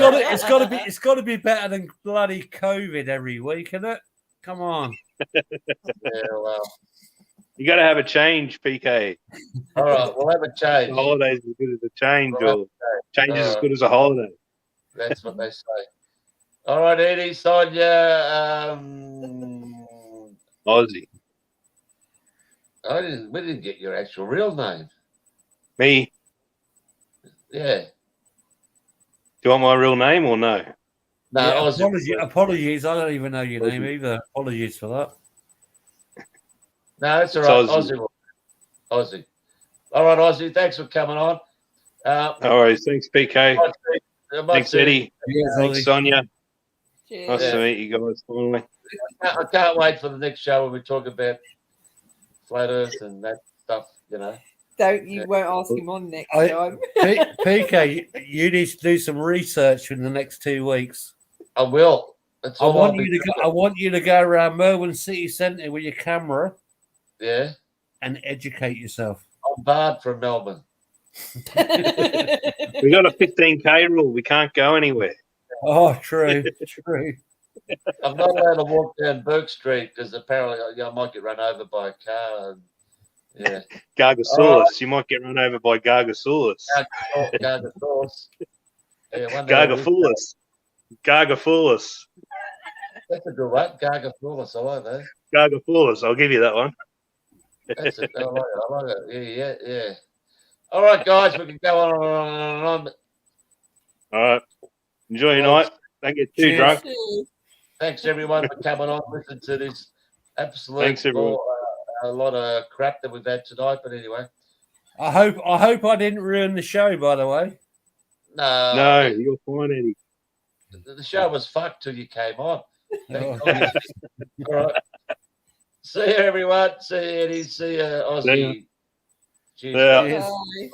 got to be better than bloody COVID every week, isn't it? Come on. Yeah, well, you got to have a change, PK. All right, we'll have a change. The holiday's as good as a change, or change is as good as a holiday. That's what they say. All right, Eddie, Sonia, Ozzy. We didn't get your actual real name. Me? Yeah. Do you want my real name or no? No, yeah, apologies. I don't even know your name either. Apologies for that. No, that's all right. Ozzy. All right, Ozzy. Thanks for coming on. All right. Thanks, PK. I might Thanks, see- Eddie. Cheers, Thanks, Ozzy. Sonia. Cheers. Nice Yeah. to meet you guys finally. I can't wait for the next show when we talk about flat Earth and that stuff. You know. You won't ask him on next I- time. PK, you need to do some research in the next 2 weeks. I will. That's I all want I'll be you to go. doing. I want you to go around Melbourne city centre with your camera Yeah. and educate yourself. I'm barred from Melbourne. We got a 15K rule. We can't go anywhere. Oh, true, true. I'm not allowed to walk down Burke Street because apparently I might get run over by a car. And, yeah. Gargasaurus. You might get run over by Gargasaurus. Gargasaurus. Yeah, wonder who it is. Gargasaurus. Gargasaurus. That's a good one. Gargasaurus. I like that. Gargasaurus. I'll give you that one. That's it. I like it. I like it. Yeah. All right, guys, we can go on. All right. Enjoy your Well, night. Don't get too cheers. drunk. Thanks everyone for coming on. Listen to this absolute Thanks, everyone. a lot of crap that we've had tonight. But anyway, I hope I didn't ruin the show. By the way, No, you're fine, Eddie. the show was fucked till you came on. Thank Oh. God. All right. See you, everyone. See you, Eddie. See you, Ozzy. See ya. Cheers. Cheers. Bye.